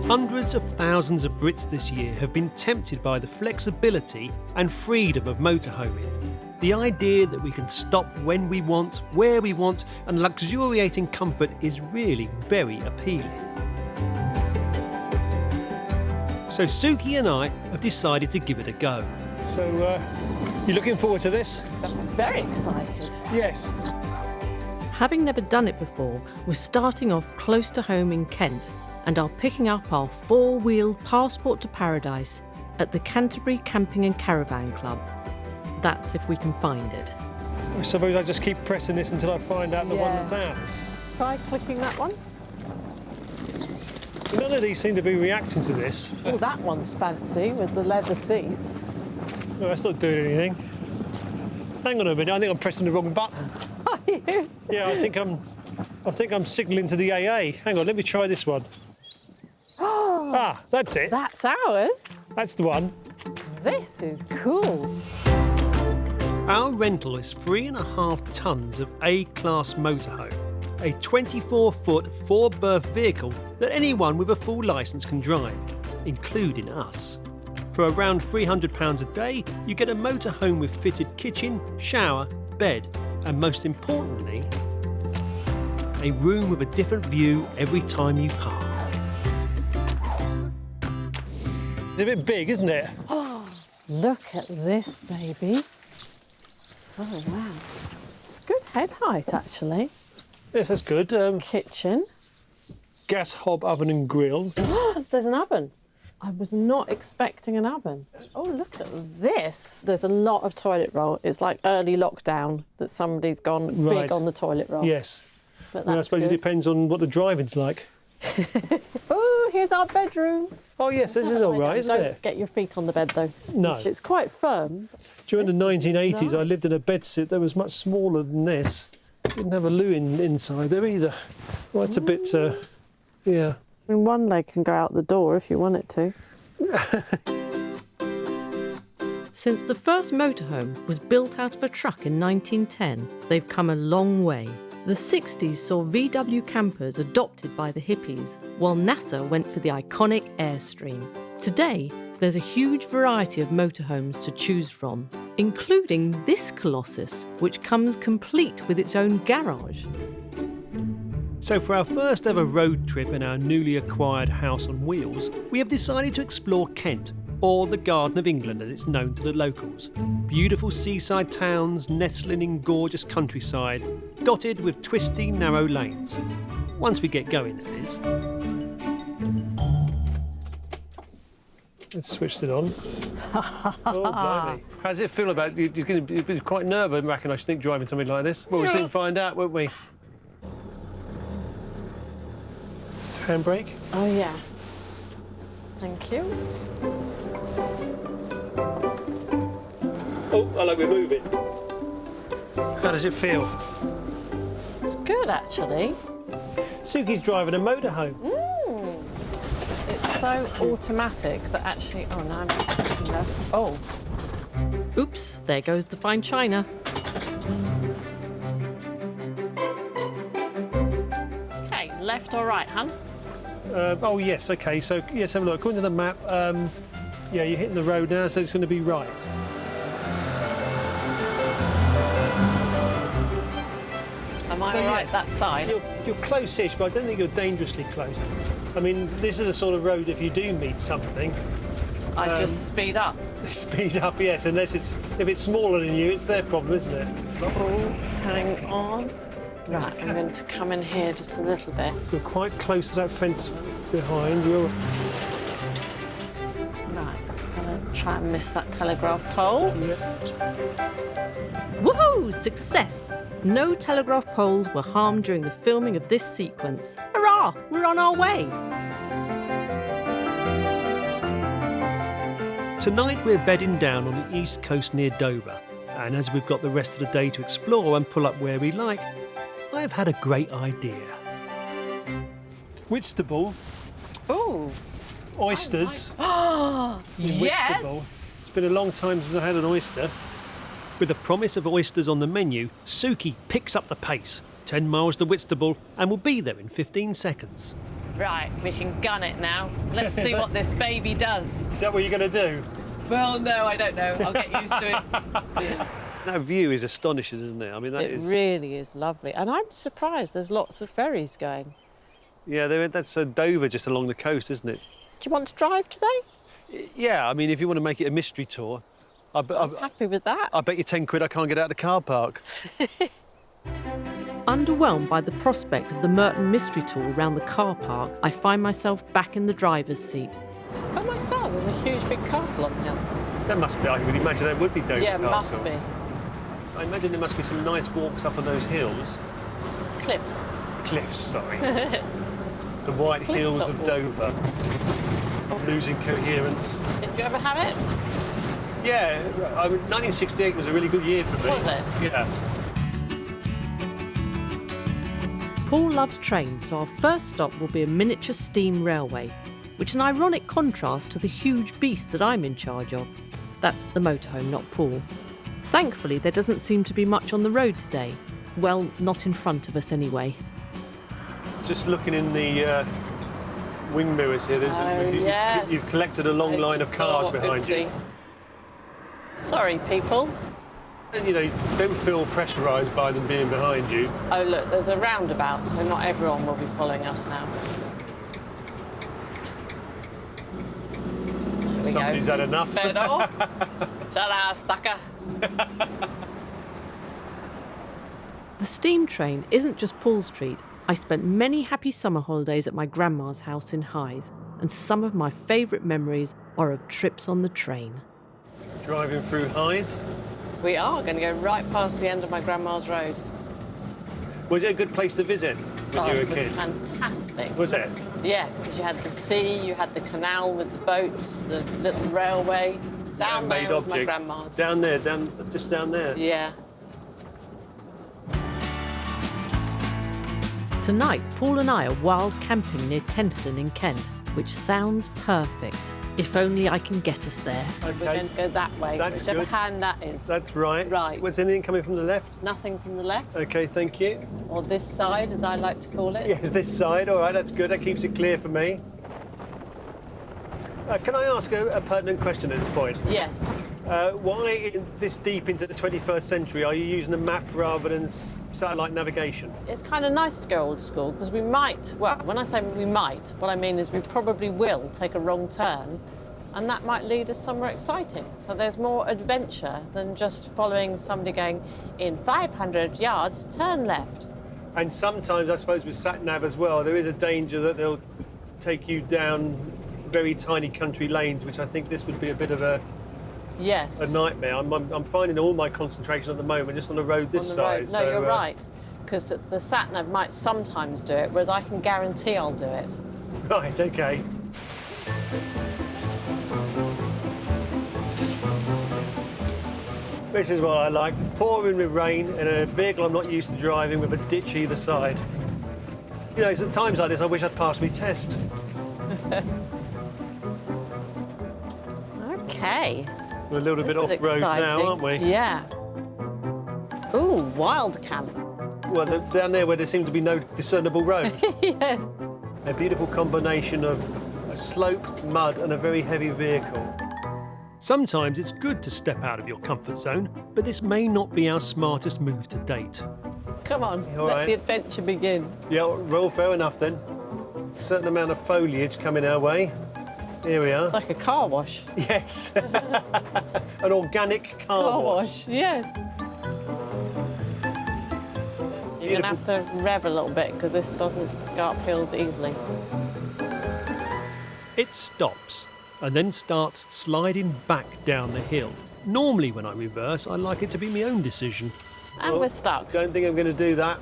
Hundreds of thousands of Brits this year have been tempted by the flexibility and freedom of motorhoming. The idea that we can stop when we want, where we want, and luxuriate in comfort is really very appealing. So Suki and I have decided to give it a go. So, you looking forward to this? I'm very excited. Yes. Having never done it before, we're starting off close to home in Kent and are picking up our four-wheeled passport to paradise at the Canterbury Camping and Caravan Club. That's if we can find it. I suppose I just keep pressing this until I find out the one that's ours. Try clicking that one. None of these seem to be reacting to this. Oh, that one's fancy with the leather seats. No, that's not doing anything. Hang on a minute, I think I'm pressing the wrong button. Are you? Yeah, I think I'm signalling to the AA. Hang on, let me try this one. Ah, that's it. That's ours. That's the one. This is cool. Our rental is 3.5 tonnes of A-class motorhome, a 24-foot, 4-berth vehicle that anyone with a full licence can drive, including us. For around £300 a day, you get a motorhome with fitted kitchen, shower, bed, and most importantly, a room with a different view every time you park. It's a bit big, isn't it? Oh, look at this, baby. Oh, wow. It's good head height, actually. Yes, that's good. Kitchen. Gas hob oven and grill. There's an oven. I was not expecting an oven. Oh, look at this. There's a lot of toilet roll. It's like early lockdown that somebody's gone big on the toilet roll. Yes. But I suppose good. it depends on what the driving's like. Oh, here's our bedroom. Oh, yes, this is all right, isn't Don't it? get your feet on the bed, though. No. It's quite firm. During the 1980s, No. I lived in a bedsit that was much smaller than this. Didn't have a loo inside there either. Well, it's a bit, yeah. I mean, one leg can go out the door if you want it to. Since the first motorhome was built out of a truck in 1910, they've come a long way. The 60s saw VW campers adopted by the hippies, while NASA went for the iconic Airstream. Today, there's a huge variety of motorhomes to choose from, including this colossus, which comes complete with its own garage. So for our first ever road trip in our newly acquired house on wheels, we have decided to explore Kent, or the Garden of England as it's known to the locals. Beautiful seaside towns nestling in gorgeous countryside, dotted with twisty, narrow lanes. Once we get going, that is. Let's switch it on. Oh, blimey. How does it feel about you? You're going to be quite nerve-wracking, I think, driving something like this. Well, we'll soon find out, won't we? Handbrake. Oh, yeah. Thank you. Oh, hello, we're moving. How does it feel? It's good, actually. Suki's driving a motorhome. It's so automatic that actually... Oh, no, I'm pressing left. Oh. Oops, there goes the fine china. OK, left or right, hun? Oh, yes, OK. So, yes, have a look. According to the map, yeah, you're hitting the road now, so it's going to be right. Am I all right that side? You're close-ish, but I don't think you're dangerously close. I mean, this is the sort of road, if you do meet something... I just speed up. Speed up, yes, unless if it's smaller than you, it's their problem, isn't it? Oh, hang on. Right, I'm going to come in here just a little bit. You're quite close to that fence behind. You're... Right, I'm going to try and miss that telegraph pole. Woohoo! Success! No telegraph poles were harmed during the filming of this sequence. Hurrah! We're on our way! Tonight we're bedding down on the east coast near Dover, and as we've got the rest of the day to explore and pull up where we like, I've had a great idea. Whitstable. Ooh. Oysters. Oh, in Whitstable. yes! It's been a long time since I had an oyster. With the promise of oysters on the menu, Suki picks up the pace, 10 miles to Whitstable, and will be there in 15 seconds. Right, we can gun it now. Let's see what this baby does. Is that what you're going to do? Well, no, I don't know. I'll get used to it. Yeah. That view is astonishing, isn't it? I mean, It really is lovely. And I'm surprised there's lots of ferries going. Yeah, that's Dover just along the coast, isn't it? Do you want to drive today? Yeah, I mean, if you want to make it a mystery tour, I'm happy with that. I bet you 10 quid I can't get out of the car park. Underwhelmed by the prospect of the Merton mystery tour around the car park, I find myself back in the driver's seat. Oh my stars, there's a huge big castle on the hill. That must be, I would imagine that would be Dover Yeah, it Castle. must be. I imagine there must be some nice walks up on those hills. Cliffs. Cliffs, sorry. The white hills of Dover. I'm losing coherence. Did you ever have it? Yeah, 1968 was a really good year for me. Was it? Yeah. Paul loves trains, so our first stop will be a miniature steam railway, which is an ironic contrast to the huge beast that I'm in charge of. That's the motorhome, not Paul. Thankfully, there doesn't seem to be much on the road today. Well, not in front of us anyway. Just looking in the wing mirrors here, yes. you've collected a long line of cars behind you. Sorry, people. And, you know, don't feel pressurised by them being behind you. Oh, look, there's a roundabout, so not everyone will be following us now. Somebody's had enough. Fed off. Ta-da, sucker. The steam train isn't just Paul's treat. I spent many happy summer holidays at my grandma's house in Hythe, and some of my favourite memories are of trips on the train. Driving through Hythe. We are going to go right past the end of my grandma's road. Was it a good place to visit when you were a kid? It was fantastic. Was it? Yeah, because you had the sea, you had the canal with the boats, the little railway. Down there was my grandma's. Down there, just down there. Yeah. Tonight, Paul and I are wild camping near Tenterden in Kent, which sounds perfect. If only I can get us there. So we're going to go that way, whichever hand that is. That's right. Right. Was anything coming from the left? Nothing from the left, OK, thank you. or this side, as I like to call it. Yes, this side. All right, that's good. That keeps it clear for me. Can I ask a pertinent question at this point? Yes. Why, this deep into the 21st century, are you using a map rather than satellite navigation? It's kind of nice to go old school, because we might, well, when I say we might, what I mean is we probably will take a wrong turn, and that might lead us somewhere exciting. So there's more adventure than just following somebody going, in 500 yards, turn left. And sometimes, I suppose, with sat-nav as well, there is a danger that they'll take you down very tiny country lanes, which I think this would be a bit of a nightmare. I'm finding all my concentration at the moment just on the road this side. No, you're right, because the sat-nav might sometimes do it, whereas I can guarantee I'll do it. Right, OK. Which is what I like, pouring with rain in a vehicle I'm not used to driving with a ditch either side. You know, it's at times like this I wish I'd passed my test. OK. We're a little bit off-road now, aren't we? Yeah. Ooh, wild camp. Well, down there where there seems to be no discernible road. Yes. A beautiful combination of a slope, mud and a very heavy vehicle. Sometimes it's good to step out of your comfort zone, but this may not be our smartest move to date. Come on, All let right. the adventure begin. Yeah, well, fair enough then. A certain amount of foliage coming our way. Here we are. It's like a car wash. Yes. An organic car wash. Yes. You're going to have to rev a little bit because this doesn't go up hills easily. It stops and then starts sliding back down the hill. Normally when I reverse, I like it to be my own decision. And we're stuck. Don't think I'm going to do that.